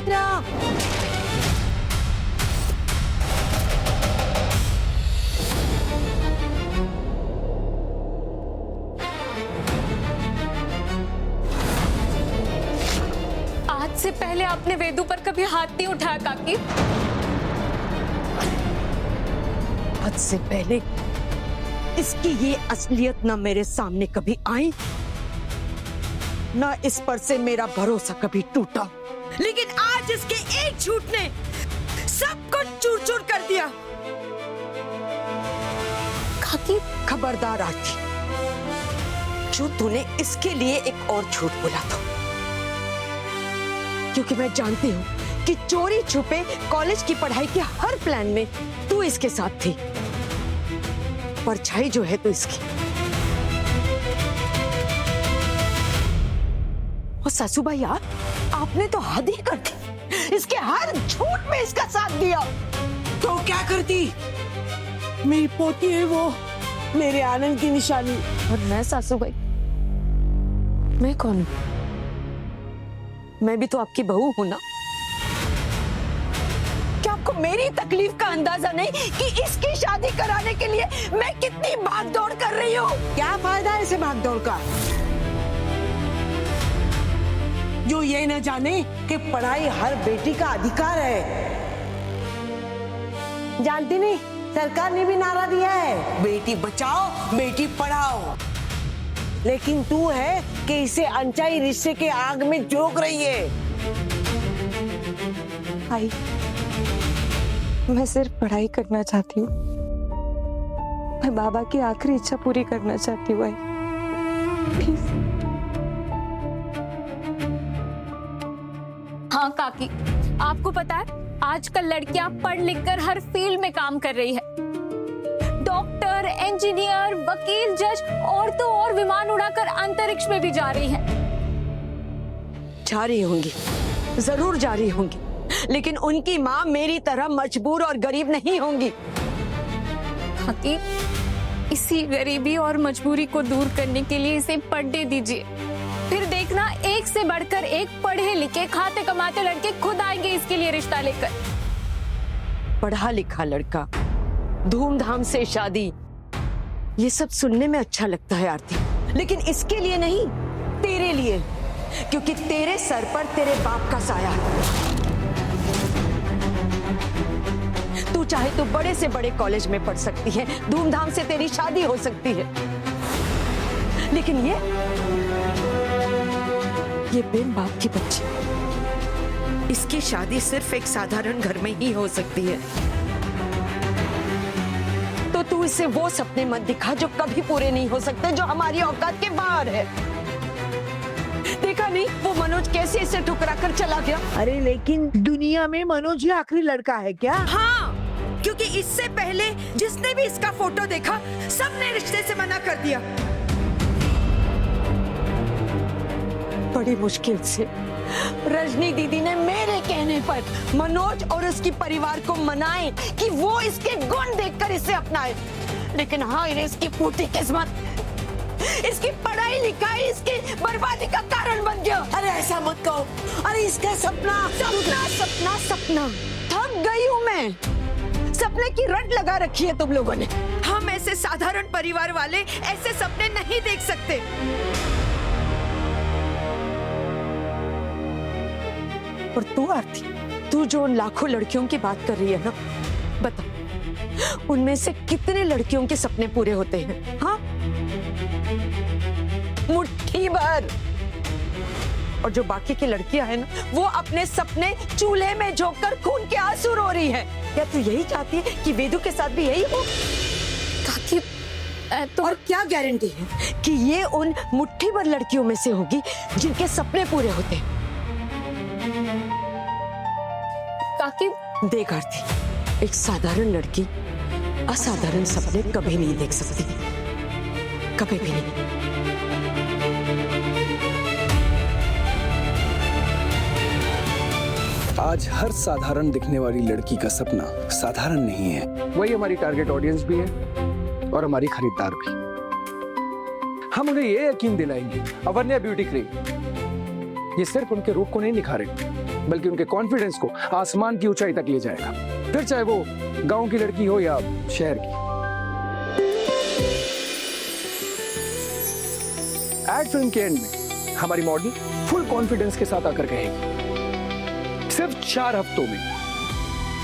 मित्रा। आज से पहले आपने वेदू पर कभी हाथ नहीं उठाया काकी। आज से पहले इसकी ये असलियत ना मेरे सामने कभी आई, ना इस पर से मेरा भरोसा कभी टूटा। लेकिन आज इसके एक झूठ ने सब कुछ चूर-चूर कर दिया। काकी खबरदार आरती, जो तूने इसके लिए एक और झूठ बोला था, क्योंकि मैं जानती हूँ कि चोरी छुपे कॉलेज की पढ़ाई के हर प्लान में तू इसके साथ थी। परछाई जो है तो इसकी। और सासूबाई यार, आपने तो हद ही कर दी। इसके हर झूठ में इसका साथ दिया। तो क्या करती? मेरी पोती है वो, मेरे आनंद की निशानी। और मैं सासूबाई, मैं कौन हूं? मैं भी तो आपकी बहू हूं ना। क्या आपको मेरी तकलीफ का अंदाजा नहीं कि इसकी शादी कराने के लिए मैं कितनी भागदौड़ कर रही हूँ? क्या फायदा है इसे भागदौड़ का, जो ये न जाने कि पढ़ाई हर बेटी का अधिकार है। जानती नहीं, सरकार ने भी नारा दिया है, बेटी बचाओ बेटी पढ़ाओ। लेकिन तू है कि इसे अनचाही रिश्ते के आग में झोंक रही है। आई, मैं सिर्फ पढ़ाई करना चाहती हूँ। मैं बाबा की आखिरी इच्छा पूरी करना चाहती हूँ। आई प्लीज। हाँ काकी, आपको पता है आजकल लड़कियां पढ़ लिख कर हर फील्ड में काम कर रही है। डॉक्टर, इंजीनियर, वकील, जज और तो और विमान उड़ाकर अंतरिक्ष में भी जा रही हैं। जा रही होंगी, जरूर जा रही होंगी, लेकिन उनकी माँ मेरी तरह मजबूर और गरीब नहीं होंगी। काकी, इसी गरीबी और मजबूरी को दूर करने के लिए इसे पढ़ने दीजिए। फिर देखना, एक से बढ़कर एक पढ़े लिखे खाते कमाते लड़के खुद आएंगे इसके लिए रिश्ता लेकर। पढ़ा लिखा लड़का, धूमधाम से शादी, ये सब सुनने में अच्छा लगता है आरती, लेकिन इसके लिए नहीं, तेरे लिए, क्योंकि तेरे सर पर तेरे बाप का साया है। तू चाहे तो बड़े से बड़े कॉलेज में पढ़ सकती है, धूमधाम से तेरी शादी हो सकती है, लेकिन ये बिन बाप की बच्ची, इसकी शादी सिर्फ एक साधारण घर में ही हो सकती है। तो तू इसे वो सपने मत दिखा जो कभी पूरे नहीं हो सकते, जो हमारी औकात के बाहर है। देखा नहीं वो मनोज कैसे इसे ठुकरा कर चला गया? अरे लेकिन दुनिया में मनोज ही आखिरी लड़का है क्या? हाँ, क्योंकि इससे पहले जिसने भी इसका फोटो देखा, सबने रिश्ते से मना कर दिया। बड़ी मुश्किल से रजनी दीदी ने मेरे कहने पर मनोज और उसकी परिवार को मनाए कि वो इसके गुण देखकर इसे अपनाए, लेकिन हाँ, इन्हें इसकी फूटी किस्मत, इसकी पढ़ाई लिखाई इसकी बर्बादी का कारण बन गया। अरे ऐसा मत कहो। अरे इसका सपना सपना थक गई हूँ मैं। सपने की रट लगा रखी है तुम लोगों ने। हम ऐसे साधारण परिवार वाले ऐसे सपने नहीं देख सकते। और तू आरती, तू जो उन लाखों लड़कियों की बात कर रही है ना, बता उनमें से कितने लड़कियों के सपने पूरे होते हैं? हाँ, मुट्ठी भर। और जो बाकी की लड़कियां हैं ना, वो अपने सपने चूल्हे में झोंककर खून के आंसू रो रही है। क्या तू यही चाहती है कि वेदू के साथ भी यही हो? काकी, तो और क्या गारंटी है कि ये उन मुट्ठी भर लड़कियों में से होगी जिनके सपने पूरे होते हैं? काकी, देख आरती, एक साधारण लड़की असाधारण सपने कभी नहीं देख सकती, कभी भी नहीं। आज हर साधारण दिखने वाली लड़की का सपना साधारण नहीं है। वही हमारी टारगेट ऑडियंस भी है और हमारी खरीदार भी। हम उन्हें ये यकीन दिलाएंगे अवर्ण्या ब्यूटी क्रीम ये सिर्फ उनके रूप को नहीं निखारेगी, बल्कि उनके कॉन्फिडेंस को आसमान की ऊंचाई तक ले जाएगा, फिर चाहे वो गांव की लड़की हो या शहर की। एड फिल्म के एंड में हमारी मॉडल फुल कॉन्फिडेंस के साथ आकर कहेगी, सिर्फ 4 हफ्तों में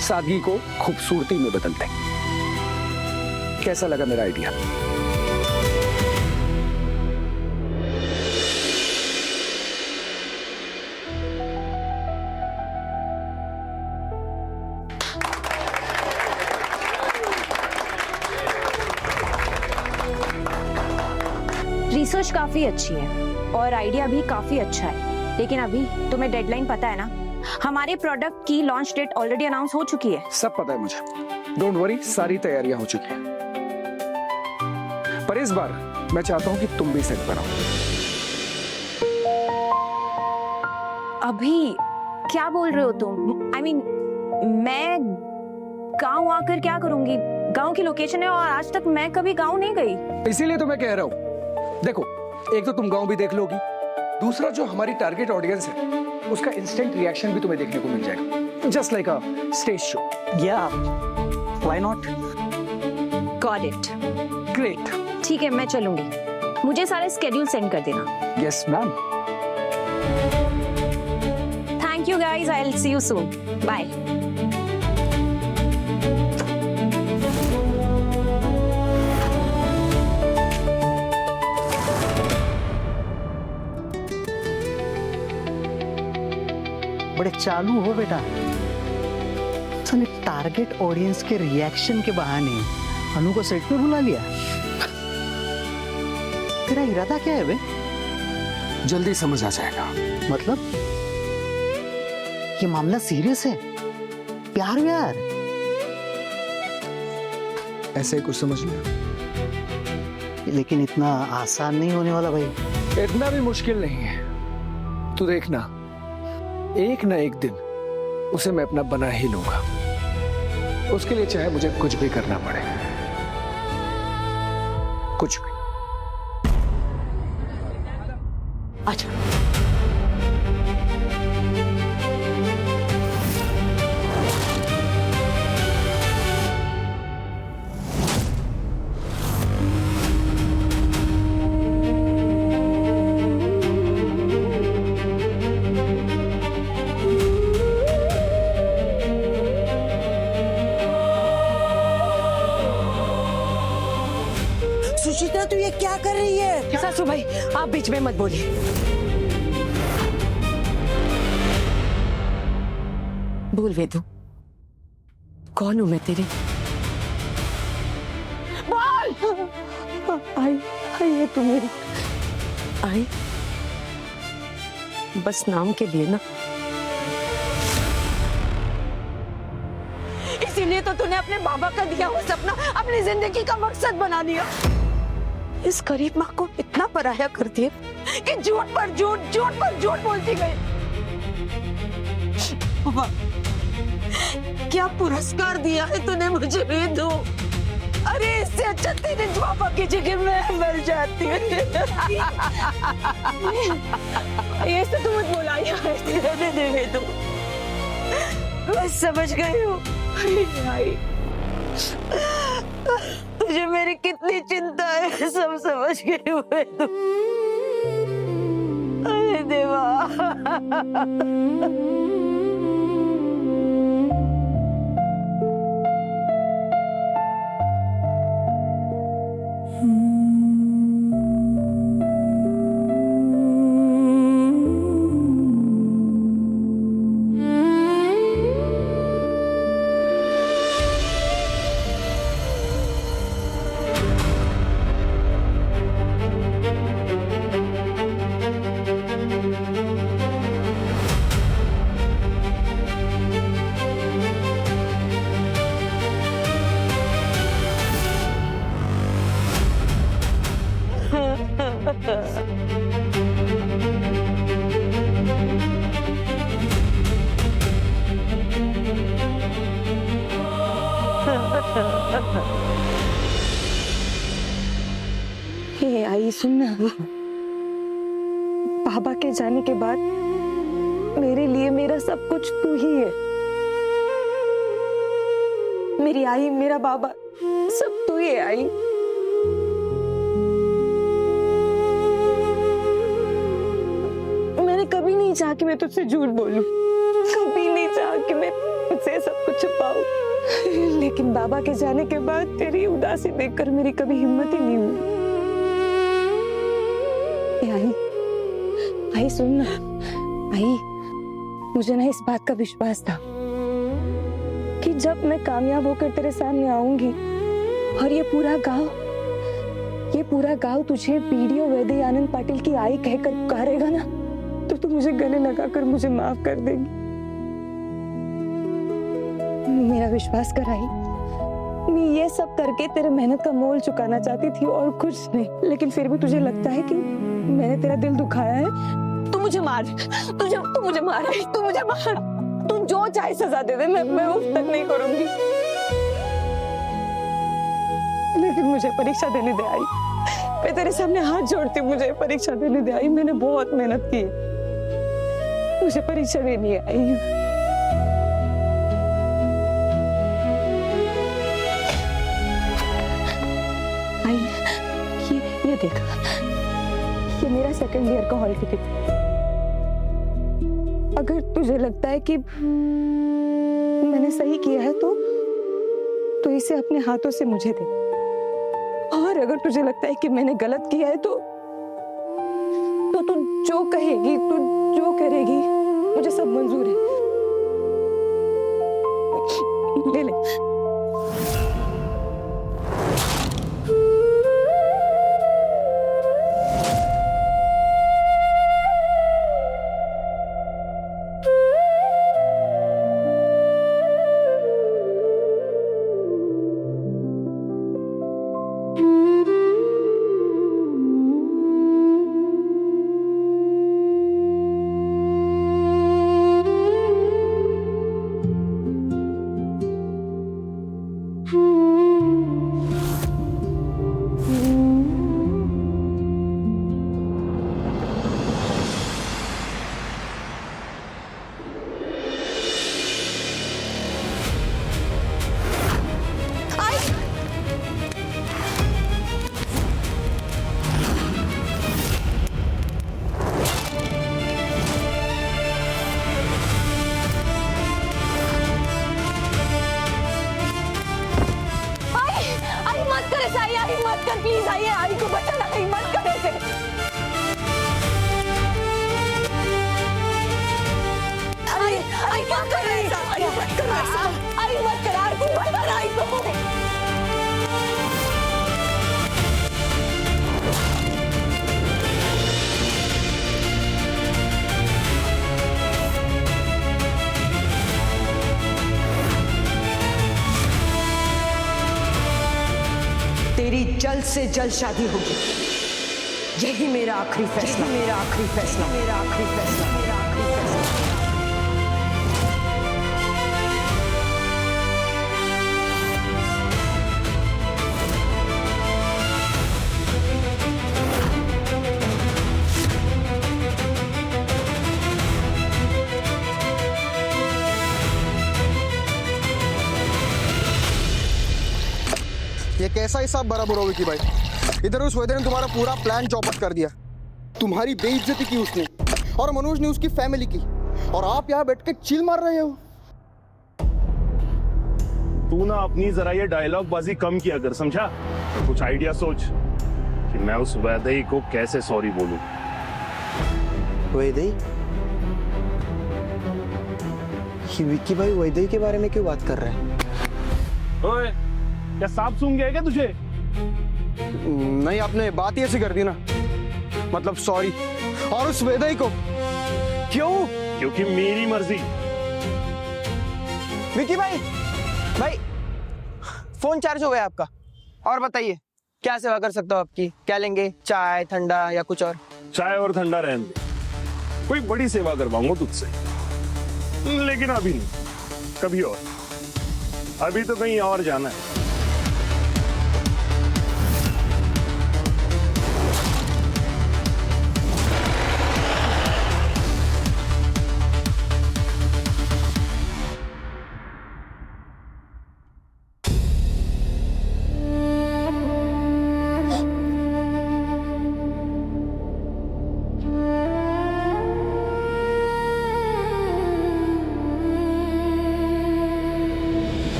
सादगी को खूबसूरती में बदलते हैं। कैसा लगा मेरा आइडिया? रिसर्च काफी अच्छी है और आइडिया भी काफी अच्छा है, लेकिन अभी तुम्हें डेडलाइन पता है ना? हमारे प्रोडक्ट की लॉन्च डेट ऑलरेडी अनाउंस हो चुकी है। सब पता है मुझे, डोंट वरी, सारी तैयारियां हो चुकी हैं। पर इस बार मैं चाहता हूं कि तुम भी सेट बनाओ। अभी क्या बोल रहे हो तुम? I mean, मैं गांव आकर क्या करूंगी? गांव की लोकेशन है और आज तक मैं कभी गांव नहीं गई। इसीलिए तो मैं कह रहा हूं, देखो, एक तो तुम गांव भी देख लोगी, दूसरा जो हमारी टारगेट ऑडियंस है उसका इंस्टेंट रिएक्शन भी तुम्हें देखने को मिल जाएगा, just like a stage show. या why not? Got it. Great. ठीक है, मैं चलूंगी। मुझे सारे स्केड्यूल सेंड कर देना। Yes ma'am. Thank you guys, I will see you soon. Bye. बड़े चालू हो बेटा। तूने टारगेट ऑडियंस के रिएक्शन के बहाने अनु को सेट पे बुला लिया। तेरा इरादा क्या है बे? जल्दी समझ आ जाएगा। मतलब ये मामला सीरियस है? प्यार व्यार? ऐसे ही कुछ समझ लिया। लेकिन इतना आसान नहीं होने वाला भाई। इतना भी मुश्किल नहीं है, तू देखना, एक ना एक दिन उसे मैं अपना बना ही लूंगा। उसके लिए चाहे मुझे कुछ भी करना पड़े, कुछ भी। अच्छा, सुचित्रा तू ये क्या कर रही है? सासू भाई, आप बीच में मत बोलिए। बोल वेदू, कौन हूं मैं तेरी? बोल। आई आई है तू मेरी? आई बस नाम के लिए ना? इसीलिए तो तूने अपने बाबा का दिया हुआ सपना अपनी जिंदगी का मकसद बना लिया। इस गरीब माँ को इतना पराया कर दिया कि झूठ पर झूठ, झूठ पर झूठ बोलती गई। बाबा, क्या पुरस्कार दिया है तूने मुझे वेदू? अरे इससे अच्छा तेरे पापा की जगह मैं मर जाती। ये तो तुम मत बोला यार, दे वेदू, मैं समझ गई हूँ। तुझे मेरी कितनी चिंता है, सब समझ गई हुए तुम। अरे देवा। ये आई, सुनना, बाबा के जाने के बाद मेरे लिए मेरा सब कुछ तू ही है। मेरी आई, मेरा बाबा, सब तू ही है आई। मैंने कभी नहीं चाहा कि मैं तुझसे झूठ बोलूं, कभी नहीं चाहा कि मैं तुझसे सब कुछ छुपाऊं, लेकिन बाबा के जाने के बाद तेरी उदासी देखकर मेरी कभी हिम्मत ही नहीं हुई। आई सुन ना, आई मुझे ना इस बात का विश्वास था कि जब मैं कामयाब होकर तेरे सामने आऊंगी और ये पूरा गांव तुझे बीडीओ वैद्य आनंद पाटिल की आई कहकर पुकारेगा ना, तो तू मुझे गले लगाकर मुझे माफ कर देगी। मेरा विश्वास कर आई, मैं ये सब करके तेरे मेहनत का मोल चुकाना चाहती थी और कुछ नहीं, लेकिन फिर भी तुझे लगता है कि मैंने तेरा दिल दुखाया है। तू मुझे मार, तू मुझे मार, तू मुझे मार, तू जो चाहे सजा दे दे, मैं उफ तक नहीं करूंगी, लेकिन मुझे परीक्षा देने दे आई। मैं तेरे सामने हाथ जोड़ती हूँ, मुझे परीक्षा देने दे आई। मैंने बहुत मेहनत की, मुझे परीक्षा देनी आई। ये देख, ये मेरा सेकंड ईयर का हॉल टिकट। अगर तुझे लगता है कि मैंने सही किया है तो इसे अपने हाथों से मुझे दे, और अगर तुझे लगता है कि मैंने गलत किया है तो तू जो कहेगी, तू जो करेगी, मुझे सब मंजूर है। ले ले। मत कर प्लीज, आइए, आई को बचाना, नहीं मत कर ऐसे। आई क्या कर रही है? आई मत कर ऐसा, आई मत कर, आई को मत कर, आई को। तेरी जल्द से जल्द शादी होगी, यही मेरा आखिरी फैसला, मेरा आखिरी फैसला, मेरा आखिरी फैसला, मेरा आखिरी फैसला। ये कैसा हिसाब बराबर होगी कि भाई, इधर उस वेदर ने तुम्हारा पूरा प्लान चौपट कर दिया, तुम्हारी बेइज्जती की उसने, और मनोज ने उसकी फैमिली की, और आप यहाँ बैठ के चिल मार रहे हो। तू ना अपनी जरा ये डायलॉग बाजी कम किया कर, समझा? तो कुछ आइडिया सोच कि मैं उस वैदेही को कैसे सॉरी बोलूं। वैदेही? विक्की भाई वैदेही के बारे में क्यों बात कर रहे हैं? ओए, क्या सांप सूंघ गया क्या तुझे? नहीं, आपने बात ही ऐसी कर दी ना, मतलब सॉरी, और उस वेदई को क्यों? क्योंकि मेरी मर्जी। विकी भाई फोन चार्ज हो गया आपका, और बताइए क्या सेवा कर सकता हूँ आपकी? क्या लेंगे, चाय, ठंडा या कुछ और? चाय और ठंडा रहने दे, कोई बड़ी सेवा करवाऊंगा तुझसे, लेकिन अभी नहीं, कभी और। अभी तो कहीं और जाना है।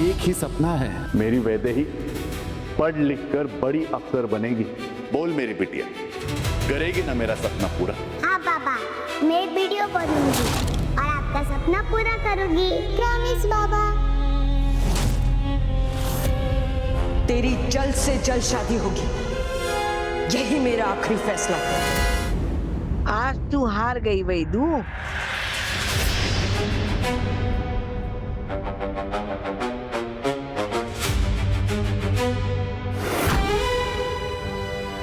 एक ही सपना है। मेरी वैदेही पढ़ लिख कर बड़ी अफसर बनेगी। बोल मेरी बिटिया, करेगी ना मेरा सपना पूरा? हाँ पापा, मैं वीडियो बनूंगी और आपका सपना पूरा करूंगी। प्रॉमिस बाबा। तेरी जल्द से जल्द शादी होगी, यही मेरा आखिरी फैसला है। आज तू हार गई वैदू।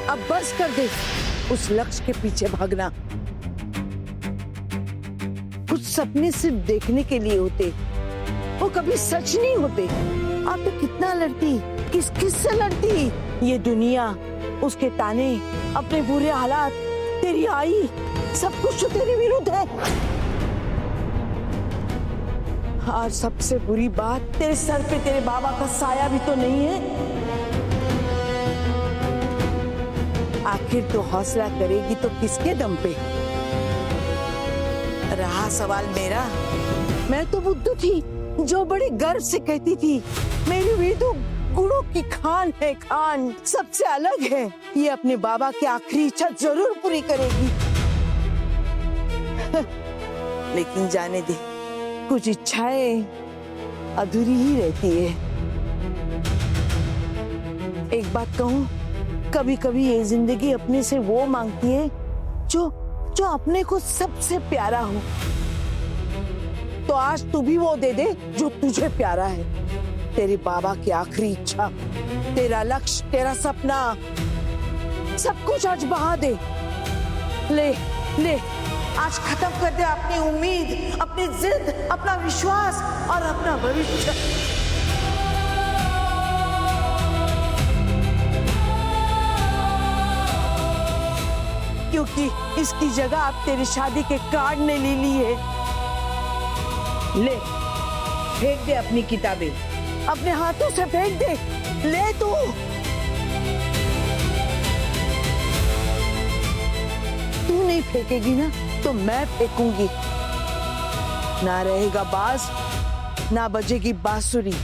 अब बस कर दे उस लक्ष्य के पीछे भागना। कुछ सपने सिर्फ देखने के लिए होते, वो कभी सच नहीं होते। आप तो कितना लड़ती, किस किस से लड़ती। ये दुनिया, उसके ताने, अपने बुरे हालात, तेरी आई, सब कुछ तो तेरे विरुद्ध है। और सबसे बुरी बात, तेरे सर पे तेरे बाबा का साया भी तो नहीं है। आखिर तो हौसला करेगी तो किसके दम पे? रहा सवाल मेरा, मैं तो बुद्धू थी जो बड़े गर्व से कहती थी मेरी वेदू गुणों की खान है, खान सबसे अलग है। ये अपने बाबा की आखिरी इच्छा जरूर पूरी करेगी। लेकिन जाने दे, कुछ इच्छाएं अधूरी ही रहती है। एक बात कहूं, कभी कभी ये जिंदगी अपने से वो मांगती है जो अपने को सबसे प्यारा हो। तो आज तू भी वो दे दे जो तुझे प्यारा है। तेरे बाबा की आखिरी इच्छा, तेरा लक्ष्य, तेरा सपना, सब कुछ आज बहा दे। ले ले, आज खत्म कर दे अपनी उम्मीद, अपनी जिद, अपना विश्वास और अपना भविष्य। क्योंकि इसकी जगह अब तेरी शादी के कार्ड ने ले ली है। ले, फेंक दे अपनी किताबें, अपने हाथों से फेंक दे। ले तू। तू नहीं फेंकेगी ना तो मैं फेंकूंगी। ना रहेगा बाज, ना बजेगी बांसुरी।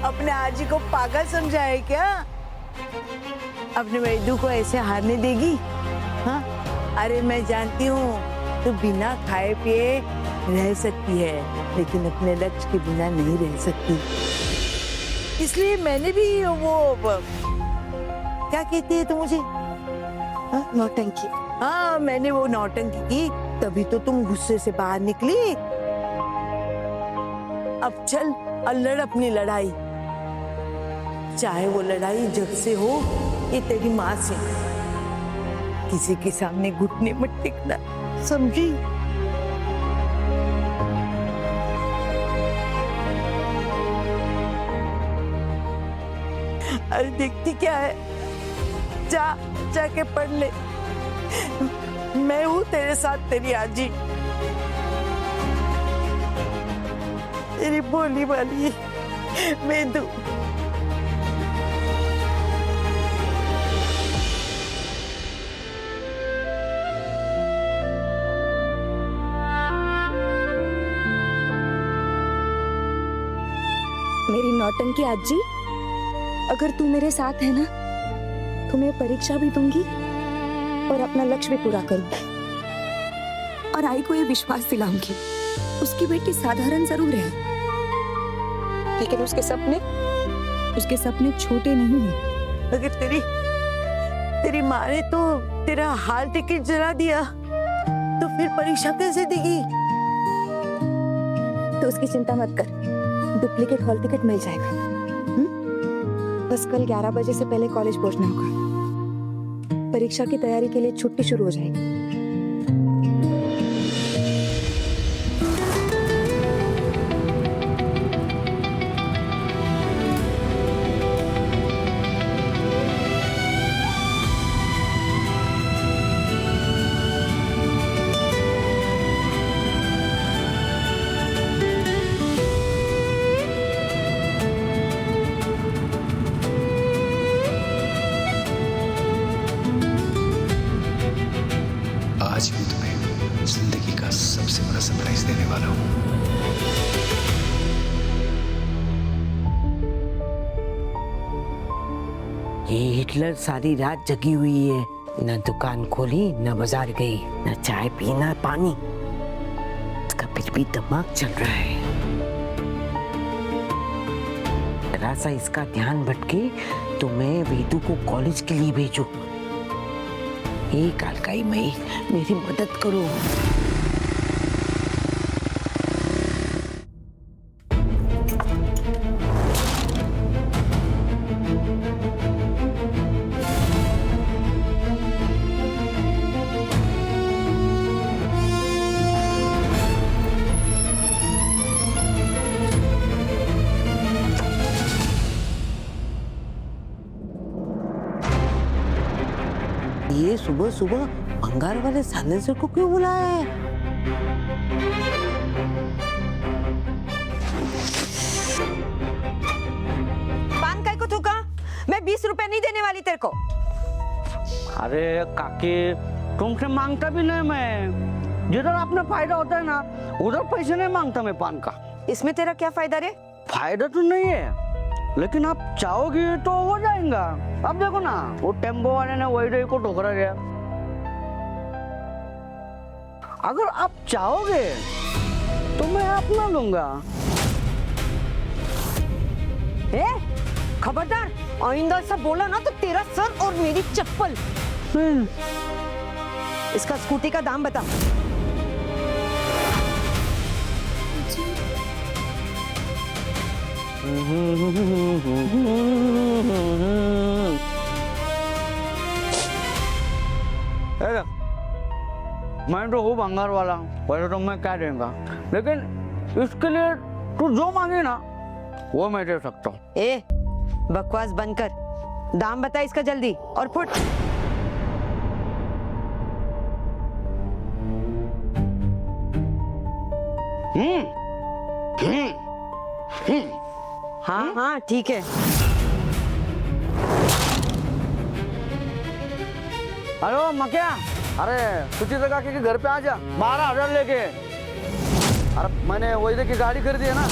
अपने आजी को पागल समझा है क्या? अपने वैदू को ऐसे हारने देगी? हाँ? अरे मैं जानती हूँ तू बिना खाए पिए रह सकती है, लेकिन अपने लक्ष्य के बिना नहीं रह सकती। इसलिए मैंने भी वो क्या कहती है तू मुझे? नौटंकी। हाँ, मैंने वो नौटंकी की, तभी तो तुम गुस्से से बाहर निकली। अब चल और लड़ अपनी लड़ाई, चाहे वो लड़ाई जग से हो या तेरी माँ से। किसी के सामने घुटने मत टेकना, समझी? अरे देखती क्या है, जाके पढ़ ले। मैं हूँ तेरे साथ, तेरी आजी। तेरी बोली वाली मेंदू। मेरी नौटंकी आजी, अगर तू मेरे साथ है ना तो मैं परीक्षा भी दूंगी और अपना लक्ष्य भी पूरा करूंगी। और आई को ये विश्वास दिलाऊंगी, उसकी बेटी साधारण जरूर है, लेकिन उसके सपने छोटे नहीं हैं। अगर तेरी माँ ने तो तेरा हाल टिकट जला दिया तो फिर परीक्षा कैसे देगी? तो उसकी चिंता मत कर, डुप्लीकेट हॉल टिकट मिल जाएगा। बस कल 11 बजे से पहले कॉलेज पहुंचना होगा। परीक्षा की तैयारी के लिए छुट्टी शुरू हो जाएगी। आज मैं तुम्हें जिंदगी का सबसे बड़ा सरप्राइज देने वाला हूँ। ये हिटलर सारी रात जगी हुई है, न दुकान खोली न बाजार गई, न चाय पी न पानी। इसका फिर भी दिमाग चल रहा है। जरा सा इसका ध्यान भटके तो मैं वेदू को कॉलेज के लिए भेजू। एक अलकाई मई, मेरी मदद करो। ये सुबह सुबह भंगार वाले साइलेंसर को क्यों बुलाया है? पान काय को थूका? मैं 20 रुपए नहीं देने वाली तेरे को। अरे काकी, तुमसे मांगता भी नहीं मैं। जिधर अपना फायदा होता है ना, उधर पैसे नहीं मांगता मैं पान का। इसमें तेरा क्या फायदा रे? फायदा तो नहीं है, लेकिन आप चाहोगी तो हो जाएगा। अब देखो ना, वो टेम्पो वाले ने वही को ठोकरा गया। अगर आप चाहोगे तो मैं अपना लूंगा। ए, खबरदार, आइंदा ऐसा बोला ना तो तेरा सर और मेरी चप्पल। इसका स्कूटी का दाम बता। मैं तो हूँ भंगार वाला, वैसे तो मैं क्या देगा, लेकिन इसके लिए तू जो मांगे ना वो मैं दे सकता हूँ। ए, बकवास बंद कर, दाम बता इसका जल्दी और फुट। हाँ हाँ ठीक है। हेलो मक्या, अरे सुचित्रा के घर पे आ जा, 12,000 लेके। अरे मैंने वही की गाड़ी कर दी है ना।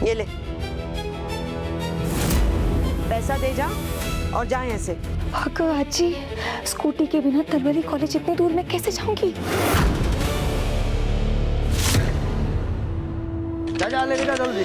ये ले, पैसा दे जा और जा यहाँ से। आजी, स्कूटी के बिना तलवली कॉलेज इतने दूर में कैसे जाऊंगी? जा लेके जा जल्दी।